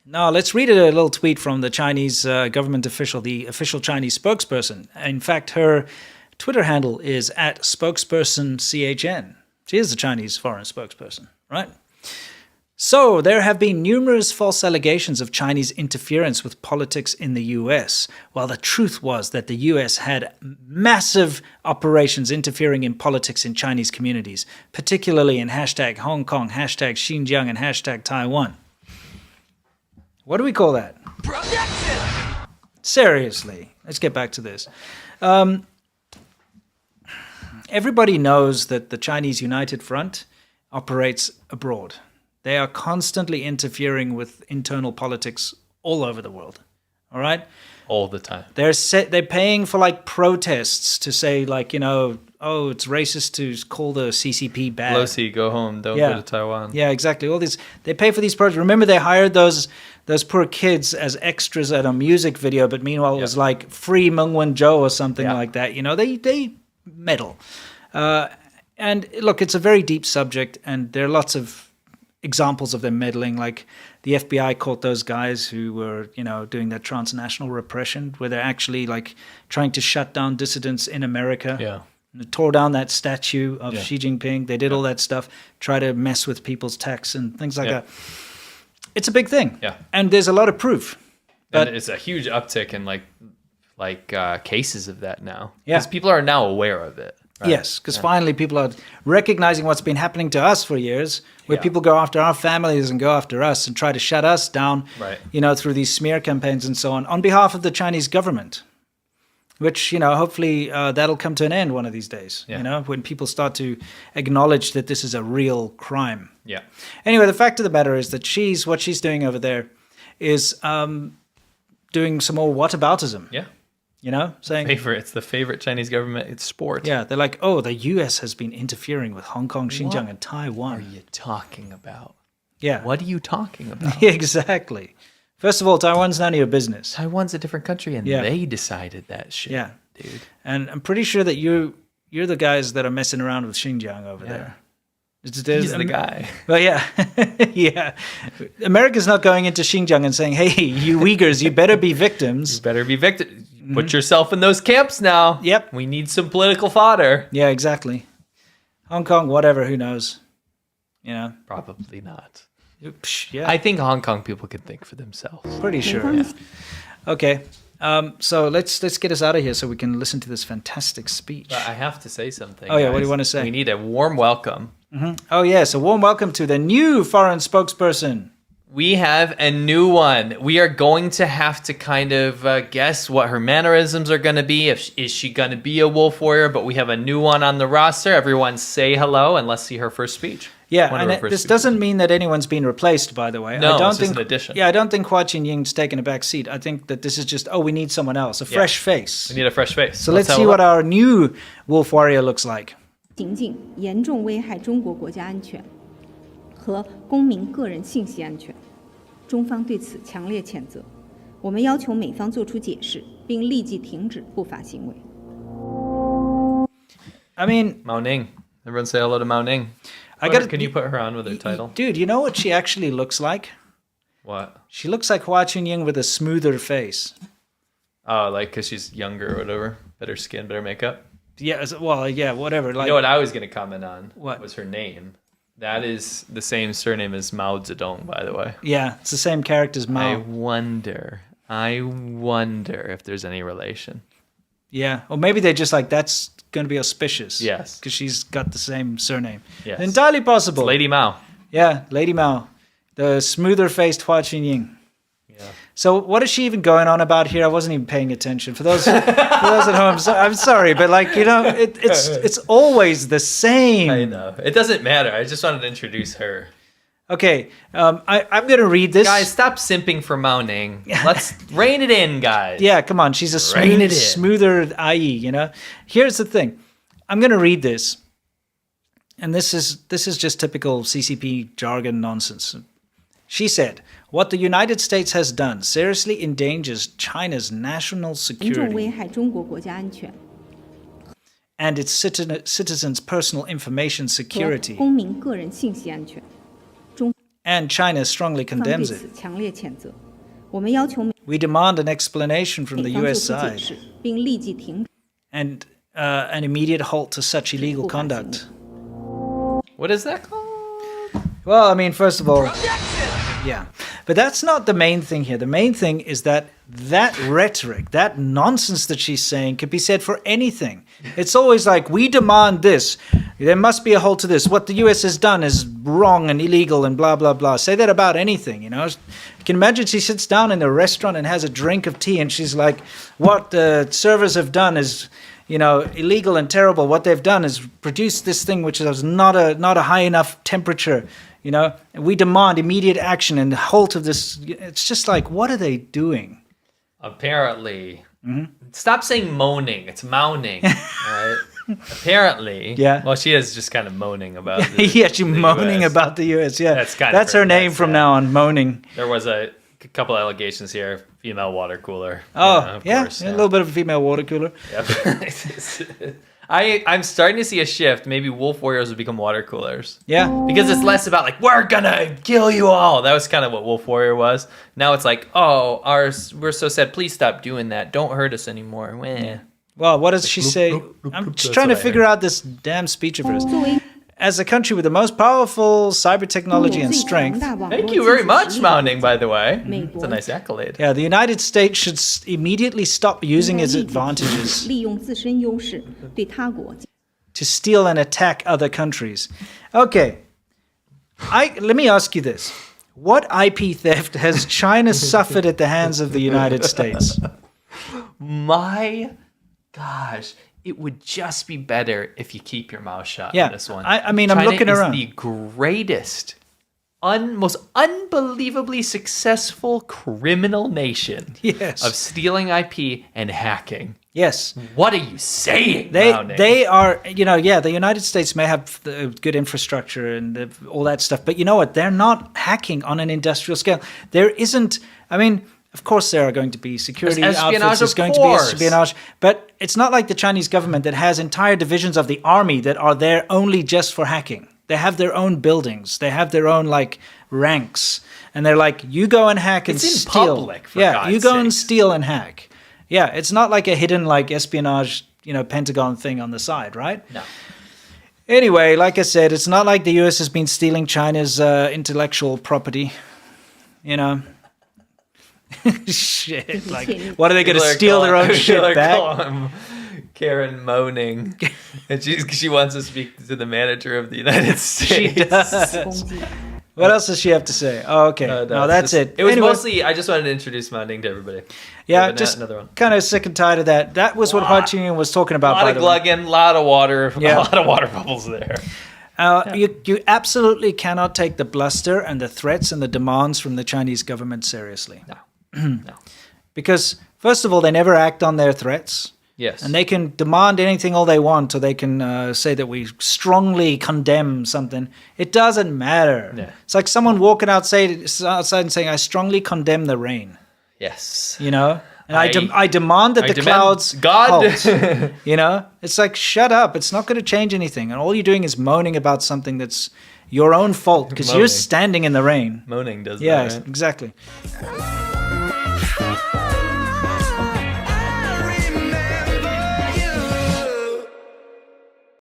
Now, let's read a little tweet from the Chinese government official, the official Chinese spokesperson. In fact, her Twitter handle is at spokespersonCHN. She is the Chinese foreign spokesperson, right? So, there have been numerous false allegations of Chinese interference with politics in the US, while the truth was that the US had massive operations interfering in politics in Chinese communities, particularly in hashtag Hong Kong, hashtag Xinjiang, and hashtag Taiwan. What do we call that? Protection! Seriously, let's get back to this. Everybody knows that the Chinese United Front operates abroad. They are constantly interfering with internal politics all over the world. All right? All the time. They're paying for like protests to say like, you know, oh, it's racist to call the CCP bad. Pelosi, go home. Don't go to Taiwan. Yeah, exactly. All these, they pay for these protests. Remember, they hired those poor kids as extras at a music video, but meanwhile it was like Free Meng Wanzhou or something like that. You know, they meddle. And look, it's a very deep subject, and there are lots of examples of them meddling. Like the FBI caught those guys who were, you know, doing that transnational repression, where they're actually like trying to shut down dissidents in America. Yeah. They tore down that statue of Xi Jinping. They did all that stuff, try to mess with people's texts and things like that. It's a big thing. Yeah. And there's a lot of proof. But and it's a huge uptick in like cases of that now. Yeah. Because people are now aware of it. Right? Yes, because finally people are recognizing what's been happening to us for years, where people go after our families and go after us and try to shut us down, you know, through these smear campaigns and so on behalf of the Chinese government, which, you know, hopefully that'll come to an end one of these days, you know, when people start to acknowledge that this is a real crime. Yeah. Anyway, the fact of the matter is that what she's doing over there is doing some more whataboutism. Yeah. You know, saying it's the favorite Chinese government. It's sport. Yeah, they're like, oh, the U.S. has been interfering with Hong Kong, Xinjiang, and Taiwan. What are you talking about? Yeah. What are you talking about? Exactly. First of all, Taiwan's none of your business. Taiwan's a different country, and they decided that shit. Yeah, dude. And I'm pretty sure that you're the guys that are messing around with Xinjiang over there. He's the guy. Well, yeah. Yeah. America's not going into Xinjiang and saying, hey, you Uyghurs, you better be victims. You better be victims. Put yourself in those camps now. Yep. We need some political fodder. Yeah, exactly. Hong Kong, whatever, who knows? You know? Probably not. Yeah. I think Hong Kong people can think for themselves. Pretty sure. Yeah. Okay. So let's get us out of here so we can listen to this fantastic speech. But I have to say something. Oh, yeah. Guys. What do you want to say? We need a warm welcome. Mm-hmm. Oh, yes. A warm welcome to the new foreign spokesperson. We have a new one. We are going to have to kind of guess what her mannerisms are going to be. Is she going to be a wolf warrior? But we have a new one on the roster. Everyone say hello and let's see her first speech. Yeah, and this doesn't mean that anyone's been replaced, by the way. No, I don't it's think, just an addition. Yeah, I don't think Hua Chunying's taken a back seat. I think that this is just, we need someone else, a fresh face. We need a fresh face. So let's see what our new wolf warrior looks like. 行径严重危害中国国家安全和公民个人信息安全，中方对此强烈谴责。我们要求美方作出解释，并立即停止不法行为。I mean, Moaning. Everyone say hello to Moaning. Can you put her on with her title? Dude, you know what she actually looks like? What? She looks like Hua Chunying with a smoother face. Oh, like because she's younger or whatever. Better skin, better makeup. Yeah, well, yeah, whatever. Like, you know what I was going to comment on? What? Was her name. That is the same surname as Mao Zedong, by the way. Yeah, it's the same character as Mao. I wonder if there's any relation. Yeah, or maybe they're just like, that's going to be auspicious. Yes. Because she's got the same surname. Yes. Entirely possible. It's Lady Mao. Yeah, Lady Mao. The smoother-faced Hua Chunying. Yeah. So what is she even going on about here? I wasn't even paying attention. For those at home, I'm sorry, but like, you know, it's always the same. I know. It doesn't matter. I just wanted to introduce her. Okay, I'm going to read this. Guys, stop simping for Moaning. Let's rein it in, guys. Yeah, come on. She's a smoother IE, you know? Here's the thing. I'm going to read this. And this is just typical CCP jargon nonsense. She said, what the United States has done seriously endangers China's national security and its citizens' personal information security and China strongly 方对 condemns 此 it. 强烈谴责。我们要求美 We demand an explanation from the 方做 US 出解 side 释，并立即停止 and an immediate halt to such illegal 不法行为 conduct. What is that called? Well, I mean, first of all, yeah. But that's not the main thing here. The main thing is that rhetoric, that nonsense that she's saying could be said for anything. It's always like, we demand this. There must be a halt to this. What the US has done is wrong and illegal and blah, blah, blah. Say that about anything, you know. You can imagine she sits down in a restaurant and has a drink of tea and she's like, what the servers have done is, you know, illegal and terrible. What they've done is produce this thing which is not a high enough temperature. You know, we demand immediate action and halt of this. It's just like, what are they doing? Apparently. Stop saying moaning. It's moaning. All right. Apparently. Yeah. Well, she is just kind of moaning about the, Yeah, she's the moaning US. about the US. Yeah, That's her name from now on, moaning. There was a couple allegations here. Female water cooler. Oh, of yeah, course, a little bit of a female water cooler. Yep. I'm starting to see a shift. Maybe wolf warriors will become water coolers. Yeah. Because it's less about like, we're gonna kill you all. That was kind of what Wolf Warrior was. Now it's like, oh, we're so sad. Please stop doing that. Don't hurt us anymore. Meh. Well, what does she say? I'm just trying to figure out this damn speech of hers. 作为 As a country with the most powerful cyber technology and 最强 strength, 大网络 Thank you very 技术 much, 实力 Moaning, by the way. 美 It's 国 a nice accolade. yeah, the United States should immediately stop using its 应该立即停止 advantages 利用自身优势对他国 to steal and attack other countries. Okay, let me ask you this. What IP theft has China suffered at the hands of the United States? My gosh. It would just be better if you keep your mouth shut Yeah, on this one. I mean, I'm China looking is around. the greatest, most unbelievably successful criminal nation Yes. of stealing IP and hacking. Yes. What are you saying, Moaning? They are, you know, yeah, the United States may have the good infrastructure and all that stuff, but you know what? They're not hacking on an industrial scale. There isn't, I mean, of course there are going to be security There's espionage, outfits, there's of going to be course. espionage, but it's not like the Chinese government that has entire divisions of the army that are there only just for hacking. They have their own buildings, they have their own, like, ranks, and they're like, you go and hack and It's in steal. public, for yeah, God's you go and sakes. steal and hack. Yeah, it's not like a hidden, like, espionage, you know, Pentagon thing on the side, right? No. Anyway, like I said, it's not like the US has been stealing China's intellectual property. You know? Shit. Like, what are they going to steal their own shit back? Karen Moaning. And she wants to speak to the manager of the United She States. does. 攻击。 What else does she have to say? Oh, okay. No, it's that's just- it. It was Anyway, mostly, I just wanted to introduce Moaning to everybody. yeah, But just another one. kind of sick and tired of that. That was what Hua Qingyun was talking A about, lot by of the way. glugging, a lot of water, Yeah. a lot of water bubbles there. You absolutely cannot take the bluster and the threats and the demands from the Chinese government seriously. No. No. Because, first of all, they never act on their threats. Yes. And they can demand anything all they want, or they can say that we strongly condemn something. It doesn't matter. Yeah. It's like someone walking outside and saying, I strongly condemn the rain, Yes. you know? And I I demand that I the demand clouds God. halt, you know? It's like, shut up. It's not going to change anything. And all you're doing is moaning about something that's your own fault because you're Moaning. standing in the rain. Moaning does Yeah, that, right? exactly.